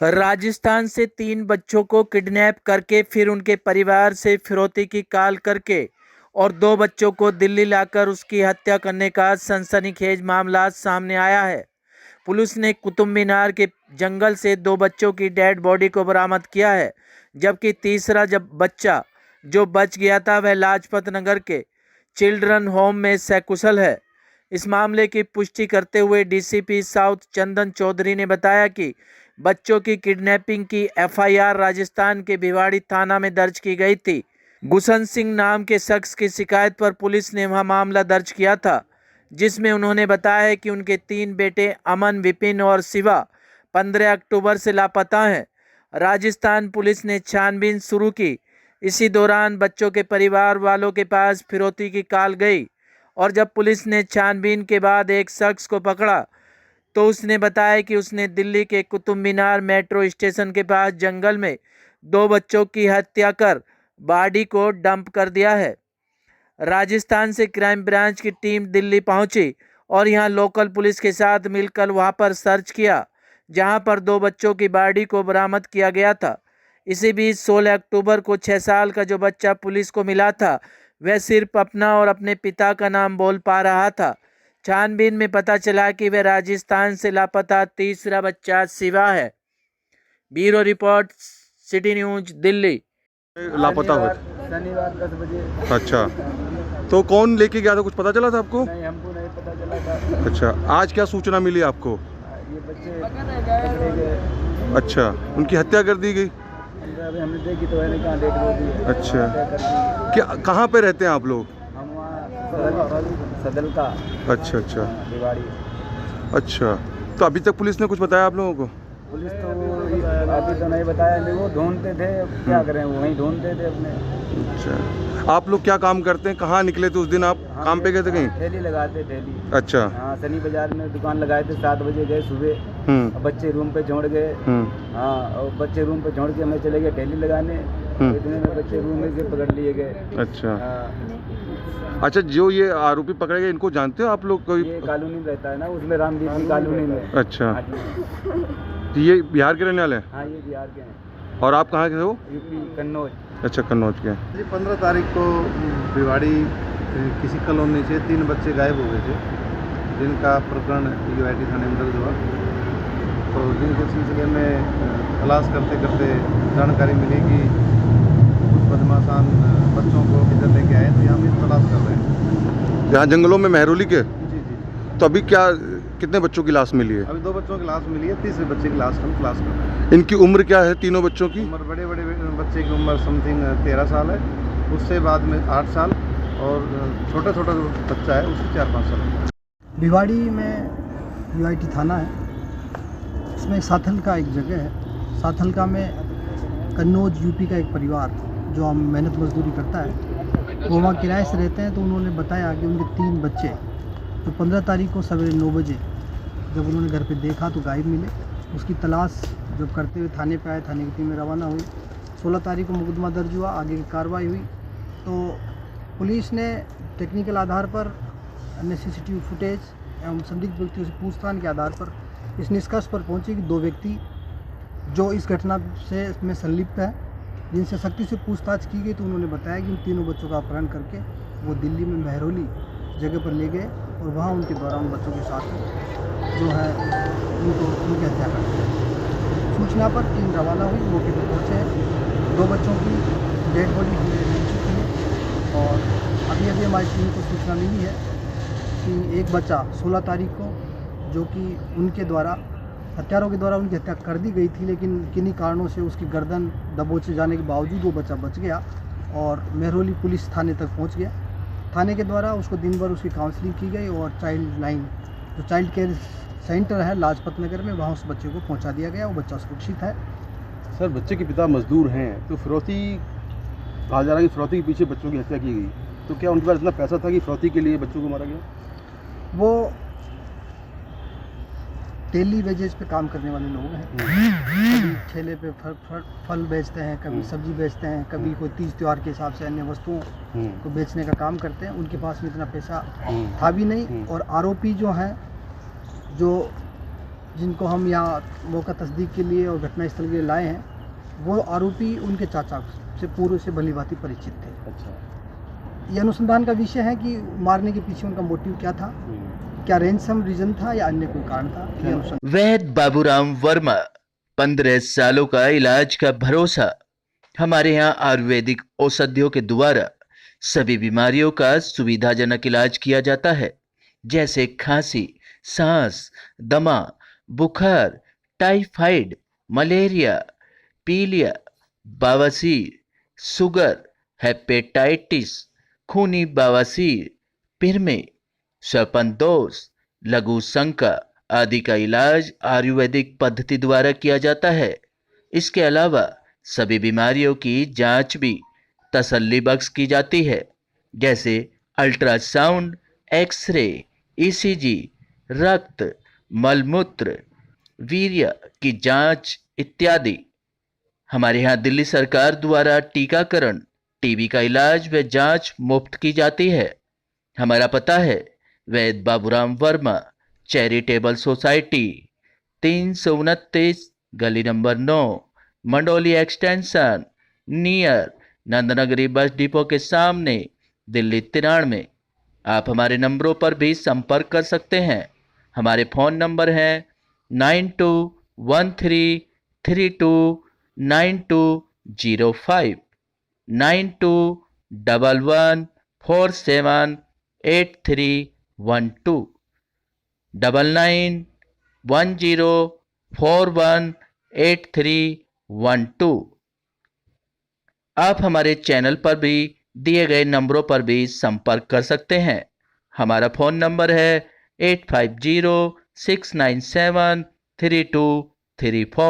राजस्थान से 3 बच्चों को किडनैप करके फिर उनके परिवार से फिरौती की काल करके और 2 बच्चों को दिल्ली लाकर उसकी हत्या करने का सनसनीखेज मामला सामने आया है। पुलिस ने कुतुब मीनार के जंगल से 2 बच्चों की डेड बॉडी को बरामद किया है, जबकि तीसरा बच्चा जो बच गया था वह लाजपत नगर के चिल्ड्रन होम में सकुशल है। इस मामले की पुष्टि करते हुए डीसीपी साउथ चंदन चौधरी ने बताया कि बच्चों की किडनैपिंग की एफआईआर राजस्थान के भिवाड़ी थाना में दर्ज की गई थी। गुशन सिंह नाम के शख्स की शिकायत पर पुलिस ने वह मामला दर्ज किया था, जिसमें उन्होंने बताया कि उनके 3 बेटे अमन, विपिन और शिवा 15 अक्टूबर से लापता हैं। राजस्थान पुलिस ने छानबीन शुरू की। इसी दौरान बच्चों के परिवार वालों के पास फिरौती की कॉल गई और जब पुलिस ने छानबीन के बाद एक शख्स को पकड़ा तो उसने बताया कि उसने दिल्ली के कुतुब मीनार मेट्रो स्टेशन के पास जंगल में 2 बच्चों की हत्या कर बॉडी को डंप कर दिया है। राजस्थान से क्राइम ब्रांच की टीम दिल्ली पहुंची और यहां लोकल पुलिस के साथ मिलकर वहां पर सर्च किया, जहां पर 2 बच्चों की बॉडी को बरामद किया गया था। इसी बीच 16 अक्टूबर को 6 साल का जो बच्चा पुलिस को मिला था वह सिर्फ अपना और अपने पिता का नाम बोल पा रहा था। छानबीन में पता चला कि वह राजस्थान से लापता तीसरा बच्चा शिवा है। Bureau report, city news, Delhi. लापता हुए शनिवार 10 बजे। अच्छा, तो कौन लेके गया था, कुछ पता चला था आपको? नहीं, हमको नहीं पता चला था। अच्छा, आज क्या सूचना मिली आपको? ये बच्चे पकड़े गए। अच्छा, उनकी हत्या कर दी गई? अभी हमने देखी तो है नहीं, कहाँ देख रही थी। अच्छा, क्या कहाँ पे रहते हैं आप लोग? हम वहाँ सदल का। अच्छा अच्छा, भिवाड़ी। अच्छा, तो अभी तक पुलिस ने कुछ बताया आप लोगों को? पुलिस तो अभी तो नहीं बताया, नहीं वो ढूंढते थे, क्या करें, वहीं ढूंढते थे अपने। अच्छा, आप लोग क्या काम करते हैं, कहाँ निकले थे उस दिन, आप काम पे गए थे कहीं? ठेली लगाते, ठेली। अच्छा। हाँ, शनि बाजार में दुकान लगाए थे, 7 बजे गए सुबह। बच्चे रूम पे छोड़ गए। हाँ, और बच्चे रूम पे छोड़ के हमें चले गए ठेली लगाने। इतने में बच्चे रूम में से पकड़ लिए गए। अच्छा। अच्छा, जो ये आरोपी पकड़े गए इनको जानते हो आप लोग? कोई ये कॉलोनी रहता है ना, उसमें रामदीप की कॉलोनी में। अच्छा, तो ये बिहार के रहने वाले हैं? हाँ, ये बिहार के हैं। और आप कहाँ के हो? यूपी, कन्नौज। अच्छा, कन्नौज के। जी, 15 तारीख को भिवाड़ी किसी कॉलोनी से 3 बच्चे गायब हो गए थे, जिनका प्रकरण यूआईटी थाने में दर्ज हुआ। तो जिनके सिलसिले में तलाश करते करते जानकारी मिली कि कुछ बदमाशान बच्चों को इधर लेके आए, तो हम इस तलाश कर रहे हैं। यहाँ जंगलों में मेहरौली के? जी जी। तो अभी क्या, कितने बच्चों की लाश मिली है? अभी 2 बच्चों की लाश मिली है, तीसरे बच्चे की लाश हम तलाश कर रहे हैं। इनकी उम्र क्या है तीनों बच्चों की? उम्र बड़े बच्चे की उम्र समथिंग 13 साल है, उससे बाद में 8 साल, और छोटा छोटा जो बच्चा है उससे 4-5 साल। भिवाड़ी में यूआईटी थाना है, इसमें साथल का एक जगह है। साथलका में कन्नौज यूपी का एक परिवार जो हम मेहनत मजदूरी करता है, वो वहाँ किराए से रहते हैं। तो उन्होंने बताया कि उनके 3 बच्चे तो 15 तारीख को सवेरे 9 बजे जब उन्होंने घर पे देखा तो गायब मिले। उसकी तलाश जब करते हुए थाने पे आए, थाने की टीम में रवाना हुई। 16 तारीख को मुकदमा दर्ज हुआ, आगे की कार्रवाई हुई। तो पुलिस ने टेक्निकल आधार पर, अन्य सीसीटीवी फुटेज एवं संदिग्ध व्यक्तियों से पूछताछ के आधार पर इस निष्कर्ष पर पहुंचे कि 2 व्यक्ति जो इस घटना से में संलिप्त है, जिनसे सख्ती से पूछताछ की गई, तो उन्होंने बताया कि उन तीनों बच्चों का अपहरण करके वो दिल्ली में मेहरौली जगह पर ले गए और वहाँ उनके द्वारा उन बच्चों के साथ जो है उनकी हत्या कर दी। सूचना पर टीम रवाना हुई, मौके पर पहुँचे। 2 बच्चों की डेड बॉडी हमने मिल चुकी है और अभी हमारी टीम को सूचना मिली है कि एक बच्चा 16 तारीख को, जो कि उनके द्वारा हत्यारों के द्वारा उनकी हत्या कर दी गई थी, लेकिन किन्हीं कारणों से उसकी गर्दन दबोचे जाने के बावजूद वो बच्चा बच गया और मेहरौली पुलिस थाने तक पहुंच गया। थाने के द्वारा उसको दिन भर उसकी काउंसलिंग की गई और चाइल्ड लाइन जो चाइल्ड केयर सेंटर है लाजपत नगर में, वहाँ उस बच्चे को पहुँचा दिया गया। वो बच्चा सुरक्षित है। सर, बच्चे के पिता मजदूर हैं, तो फिरौती कहा जा रहा है कि फिरौती के पीछे बच्चों की हत्या की गई, तो क्या उनके पास इतना पैसा था कि फिरौती के लिए बच्चों को मारा गया? वो डेली वेजेस पे काम करने वाले लोग हैं। कभी ठेले पे फल बेचते हैं, कभी सब्जी बेचते हैं, कभी कोई तीज त्योहार के हिसाब से अन्य वस्तुओं को बेचने का काम करते हैं। उनके पास में इतना पैसा था भी नहीं। और आरोपी जो हैं, जो जिनको हम यहाँ मौका तस्दीक के लिए और घटनास्थल के लिए लाए हैं, वो आरोपी उनके चाचा से पूर्व से भली भांति परिचित थे। अच्छा। ये अनुसंधान का विषय है कि मारने के पीछे उनका मोटिव क्या था, क्या रैंसम रीजन था या अन्य कोई कारण था। ये अनुसंधान। वैद बाबूराम वर्मा, 15 सालों का इलाज का भरोसा। हमारे यहाँ आयुर्वेदिक औषधियों के द्वारा सभी बीमारियों का सुविधाजनक इलाज किया जाता है, जैसे खांसी, सांस, दमा, बुखार, टाइफाइड, मलेरिया, पीलिया, बवासीर, शुगर, हेपेटाइटिस, खूनी बवासीर, पिरमे, श्वपनदोष, लघु शंका आदि का इलाज आयुर्वेदिक पद्धति द्वारा किया जाता है। इसके अलावा सभी बीमारियों की जांच भी तसल्ली बख्श की जाती है, जैसे अल्ट्रासाउंड, एक्सरे, ईसीजी, रक्त, मलमूत्र, वीर्य की जांच इत्यादि। हमारे यहाँ दिल्ली सरकार द्वारा टीकाकरण, टीबी का इलाज व जांच मुफ्त की जाती है। हमारा पता है वैद बाबूराम वर्मा चैरिटेबल सोसाइटी, 329 गली number 9, Mandoli extension, near Nand Nagri bus depot के सामने, दिल्ली 93। आप हमारे नंबरों पर भी संपर्क कर सकते हैं। हमारे फ़ोन नंबर हैं 9213329205, 9211478312, 9910418312। आप हमारे चैनल पर भी दिए गए नंबरों पर भी संपर्क कर सकते हैं। हमारा फ़ोन नंबर है 8506973234।